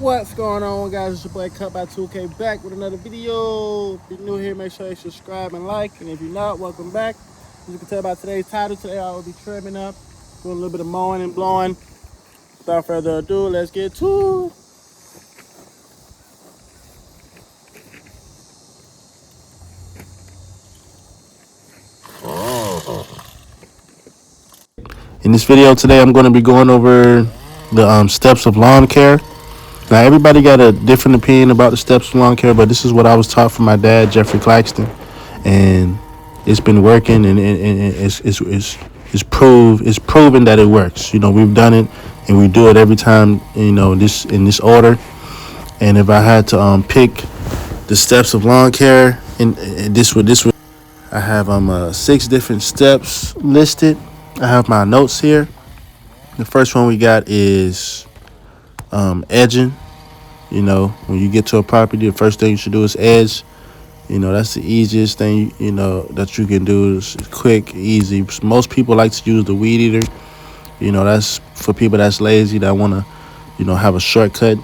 What's going on, guys? It's your boy Cut by 2K back with another video. If you're new here, make sure you subscribe and like. And if you're not, welcome back. As you can tell by today's title, today I will be trimming up, doing a little bit of mowing and blowing. Without further ado, let's get to it. In this video today, I'm going to be going over the steps of lawn care. Now, everybody got a different opinion about the steps of lawn care, but this is what I was taught from my dad, Jeffrey Claxton, and it's been working, and it's proven that it works. You know, we've done it, and we do it every time. You know, this in this order. And if I had to pick the steps of lawn care, and this would I have 6 different steps listed. I have my notes here. The first one we got is edging. You know, when you get to a property, the first thing you should do is edge. You know, that's the easiest thing, you know, that you can do. It's quick, easy. Most people like to use the weed eater. You know, that's for people that's lazy, that want to, you know, have a shortcut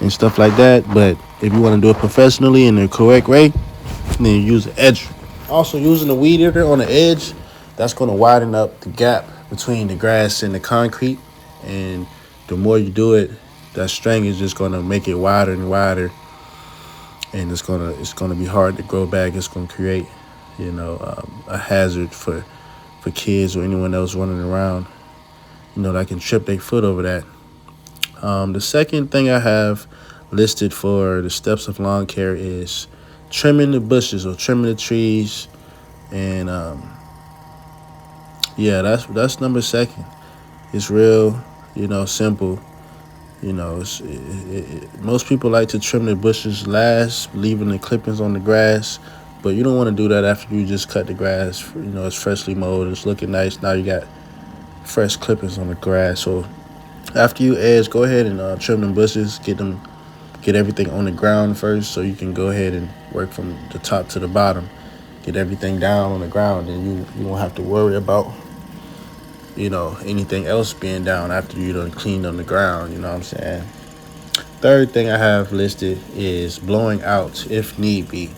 and stuff like that. But if you want to do it professionally in the correct way, then you use the edge. Also, using the weed eater on the edge, that's going to widen up the gap between the grass and the concrete. And the more you do it, that string is just going to make it wider and wider, and it's gonna be hard to grow back. It's going to create, you know, a hazard for kids or anyone else running around, you know, that can trip their foot over that. The second thing I have listed for the steps of lawn care is trimming the bushes or trimming the trees, and yeah, that's number second. It's real, you know, simple. You know, most people like to trim the bushes last, leaving the clippings on the grass. But you don't want to do that after you just cut the grass. You know, it's freshly mowed. It's looking nice. Now you got fresh clippings on the grass. So after you edge, go ahead and trim them bushes. Get everything on the ground first, so you can go ahead and work from the top to the bottom. Get everything down on the ground, and you won't have to worry about, you know, anything else being down after you done cleaned on the ground. You know what I'm saying? Third thing I have listed is blowing out if need be.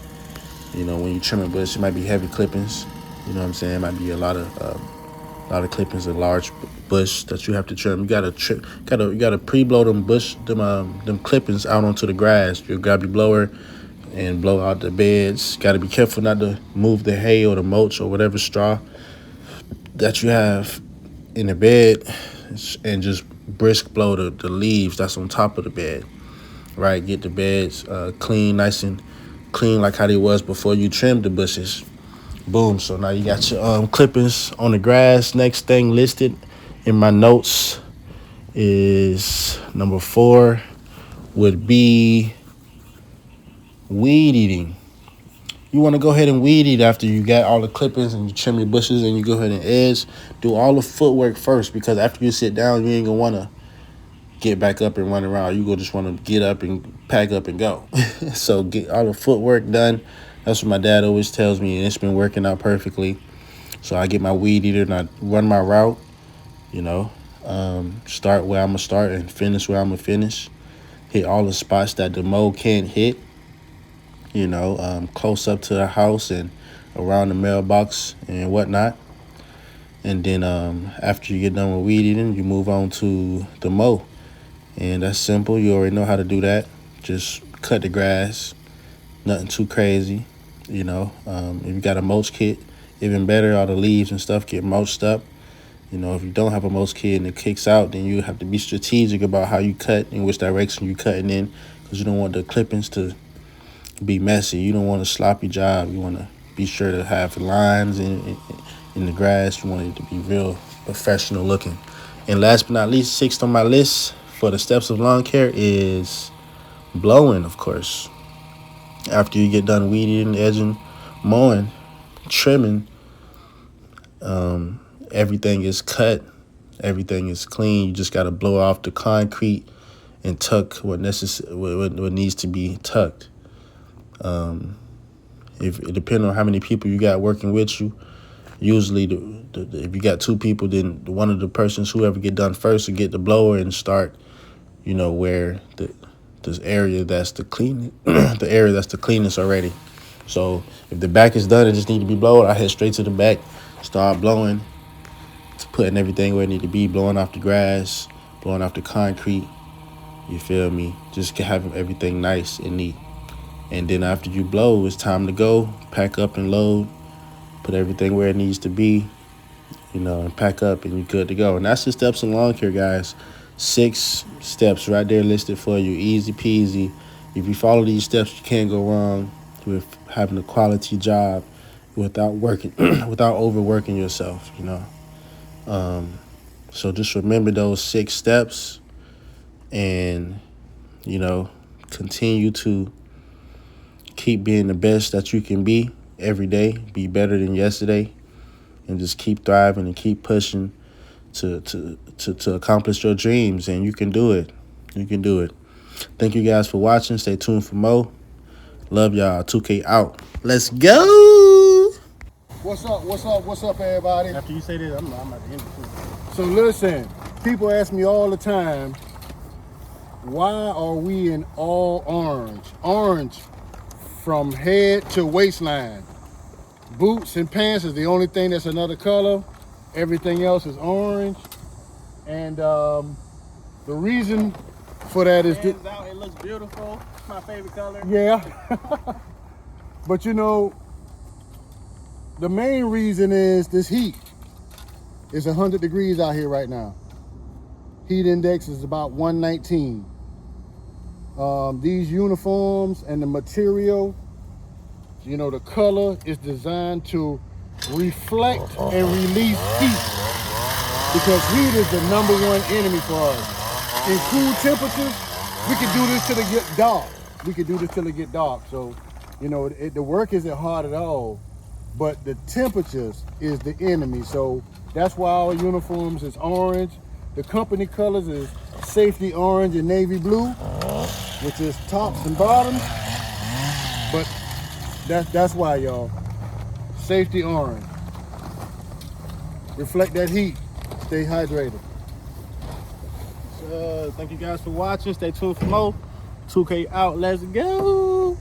You know, when you trim a bush, it might be heavy clippings. You know what I'm saying? It might be a lot of clippings, a large bush that you have to trim. You gotta pre-blow them clippings out onto the grass. You grab your blower and blow out the beds. Got to be careful not to move the hay or the mulch or whatever straw that you have in the bed, and just brisk blow the leaves that's on top of the bed. Right, get the beds clean, nice and clean, like how they was before you trimmed the bushes. Boom. So now you got your clippings on the grass. Next thing listed in my notes is number 4 would be weed eating. You want to go ahead and weed eat after you got all the clippings and you trim your bushes, and you go ahead and edge. Do all the footwork first, because after you sit down, you ain't gonna want to get back up and run around. You go just want to get up and pack up and go. So get all the footwork done. That's what my dad always tells me, and it's been working out perfectly. So I get my weed eater and I run my route. You know, start where I'm gonna start and finish where I'm gonna finish. Hit all the spots that the mow can't hit. You know, close up to the house and around the mailbox and whatnot. And then after you get done with weed eating, you move on to the mow. And that's simple. You already know how to do that. Just cut the grass. Nothing too crazy. You know, if you got a mulch kit, even better. All the leaves and stuff get mulched up. You know, if you don't have a mulch kit and it kicks out, then you have to be strategic about how you cut, in which direction you're cutting in, because you don't want the clippings to be messy. You don't want a sloppy job. You want to be sure to have lines in the grass. You want it to be real professional looking. And last but not least, 6th on my list for the steps of lawn care is blowing, of course. After you get done weeding, edging, mowing, trimming, everything is cut, everything is clean. You just got to blow off the concrete and tuck what needs to be tucked. If it depends on how many people you got working with you. Usually, if you got 2 people, then whoever get done first will get the blower and start, you know, where the area that's the clean, the area that's the cleanest already. So if the back is done, it just need to be blown. I head straight to the back, start blowing, putting everything where it need to be, blowing off the grass, blowing off the concrete. You feel me? Just have everything nice and neat. And then after you blow, it's time to go. Pack up and load. Put everything where it needs to be. And pack up and you're good to go. And that's the steps in lawn care, guys. 6 steps right there listed for you. Easy peasy. If you follow these steps, you can't go wrong with having a quality job without working, without overworking yourself. So just remember those 6 steps, and continue to keep being the best that you can be every day. Be better than yesterday, and just keep thriving and keep pushing to accomplish your dreams. And you can do it. You can do it. Thank you guys for watching. Stay tuned for more. Love y'all. 2K out. Let's go. What's up, everybody? After you say this, I'm at the end of it. So listen, people ask me all the time, why are we in all orange? Orange from head to waistline. Boots and pants is the only thing that's another color. Everything else is orange. And the reason for that is Hands out, it looks beautiful. It's my favorite color. Yeah. But the main reason is this heat. It's 100 degrees out here right now. Heat index is about 119. These uniforms and the material, the color is designed to reflect and release heat, because heat is the #1 enemy for us. In cool temperatures, we can do this till it get dark. So, the work isn't hard at all, but the temperatures is the enemy. So that's why our uniforms is orange. The company colors is safety orange and navy blue, which is tops and bottoms. But that's why, y'all. Safety orange. Reflect that heat. Stay hydrated. Thank you guys for watching. Stay tuned for more. 2K out. Let's go.